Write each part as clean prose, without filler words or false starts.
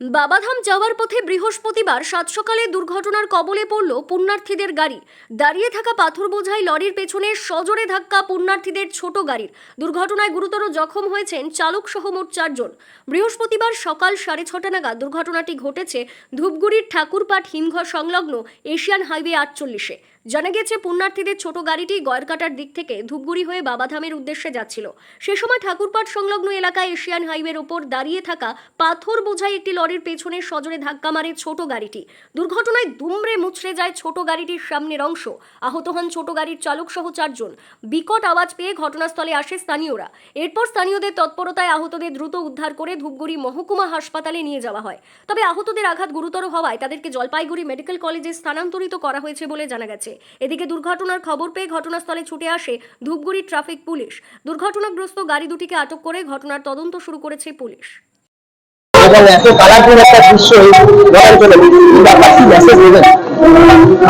বাবাধাম যাওয়ার পথে বৃহস্পতিবার সাত সকালে দুর্ঘটনার কবলে পড়ল পুণ্যার্থীদের গাড়ি। দাঁড়িয়ে থাকা পাথর বোঝাই লরির পেছনে সজোরে ধাক্কা পুণ্যার্থীদের ছোট গাড়ির। দুর্ঘটনায় গুরুতর জখম হয়েছেন চালক সহ মোট 4 জন। বৃহস্পতিবার সকাল 6:30 নাগাদ দুর্ঘটনাটি ঘটেছে ধূপগুড়ির ঠাকুরপাট হিমঘর সংলগ্ন এশিয়ান হাইওয়ে 48-এ। জানা গেছে পুণ্যার্থীদের ছোট গাড়িটি গয়েরকাটার দিক থেকে ধূপগুড়ি হয়ে বাবাধামের উদ্দেশ্যে যাচ্ছিল। সে সময় ঠাকুরপাট সংলগ্ন এলাকায় এশিয়ান হাইওয়ের ওপর দাঁড়িয়ে থাকা পাথর বোঝাই একটি লরির পেছনে সজোরে ধাক্কা মারে ছোট গাড়িটি। দুর্ঘটনায় দুমড়ে মুচড়ে যায় ছোট গাড়িটির সামনের অংশ। আহত হন ছোট গাড়ির চালক সহ 4 জন। বিকট আওয়াজ পেয়ে ঘটনাস্থলে আসে স্থানীয়রা। এরপর স্থানীয়দের তৎপরতায় আহতদের দ্রুত উদ্ধার করে ধূপগুড়ি মহকুমা হাসপাতালে নিয়ে যাওয়া হয়। তবে আহতদের আঘাত গুরুতর হওয়ায় তাদেরকে জলপাইগুড়ি মেডিকেল কলেজে স্থানান্তরিত করা হয়েছে বলে জানা গেছে। এদিকে দুর্ঘটনার খবর পেয়ে ঘটনাস্থলে ছুটে আসে ধূপগুড়ি ট্রাফিক পুলিশ। দুর্ঘটনাগ্রস্ত গাড়ি দুটিকে আটক করে ঘটনার তদন্ত শুরু করেছে পুলিশ।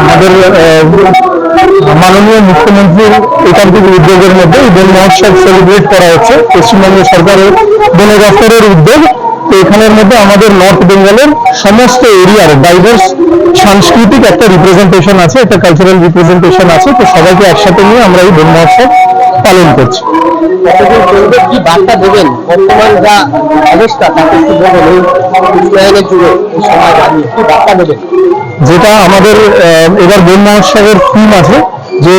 আমাদের মাননীয় মুখ্যমন্ত্রীর একান্তিক উদ্যোগের মধ্যে বন মহোৎসব সেলিব্রেট করা হচ্ছে পশ্চিমবঙ্গ সরকারের বন দপ্তরের উদ্যোগ। তো এখানের মধ্যে আমাদের নর্থ বেঙ্গলের সমস্ত এরিয়ার ডাইভার্স সাংস্কৃতিক একটা রিপ্রেজেন্টেশন আছে, একটা কালচারাল রিপ্রেজেন্টেশন আছে। তো সবাইকে একসাথে নিয়ে আমরা এই বন মহোৎসব পালন করছি। কি বার্তা দেবেন বর্তমান যা অবস্থা তাকে কি বলবেন উন্নয়নের যুগে এই সময় দাঁড়িয়ে কি বার্তা দেবেন? যেটা আমাদের এবার বন মহোৎসবের থিম আছে যে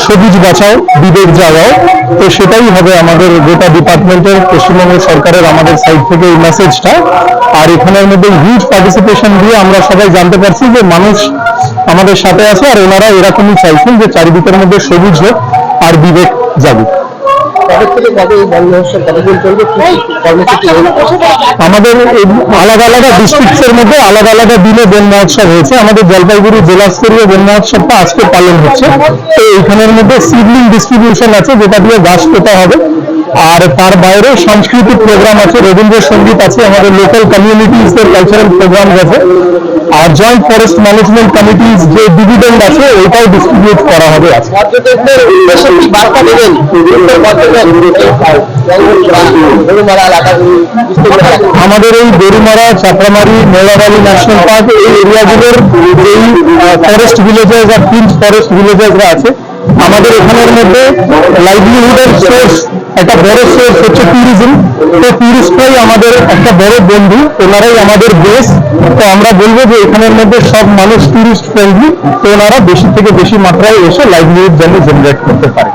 সবুজ বাঁচাও বিবেক জাগাও। তো সেটাই হবে আমাদের গোটা ডিপার্টমেন্টের, পশ্চিমবঙ্গ সরকারের আমাদের সাইড থেকে এই মেসেজটা। আর এখানের মধ্যে হিউজ পার্টিসিপেশন দিয়ে আমরা সবাই জানতে পারছি যে মানুষ আমাদের সাথে আছে আর ওনারা এরকমই চাইছেন যে চারিদিকের মধ্যে সবুজ হোক আর বিবেক জাগুক। আমাদের আলাদা আলাদা ডিস্ট্রিক্টের মধ্যে আলাদা আলাদা দিনে বন মহোৎসব হয়েছে। আমাদের জলপাইগুড়ি জেলা স্তরীয় বন মহোৎসবটা আজকে পালন হচ্ছে। তো এইখানের মধ্যে সিডলিং ডিস্ট্রিবিউশন আছে যেটা দিয়ে গাছ পোতা হবে। আর তার বাইরে সাংস্কৃতিক প্রোগ্রাম আছে, রবীন্দ্রসঙ্গীত আছে, আমাদের লোকাল কমিউনিটিজদের কালচারাল প্রোগ্রাম আছে। আর জয়েন্ট ফরেস্ট ম্যানেজমেন্ট কমিটিজ যে ডিভিডেন্ড আছে ওইটাও ডিস্ট্রিবিউট করা হবে। আমাদের এই গরুমারা, চাপড়ামারি, মেলাবাড়ি ন্যাশনাল পার্ক এই এরিয়াগুলোর এই ফরেস্ট ভিলেজেস আর প্রিন্স ফরেস্ট ভিলেজেসরা আছে। আমাদের এখানের মধ্যে লাইভলিহুডের সোর্স একটা বড় সোর্স হচ্ছে ট্যুরিজম। তো ট্যুরিস্টরাই আমাদের একটা বড় বন্ধু, ওনারাই আমাদের বেস। তো আমরা বলবো যে এখানের মধ্যে সব মানুষ ট্যুরিস্ট ফ্রেন্ডলি, তো ওনারা বেশি থেকে বেশি মাত্রায় এসে লাইভলিহুড যেন জেনারেট করতে পারে।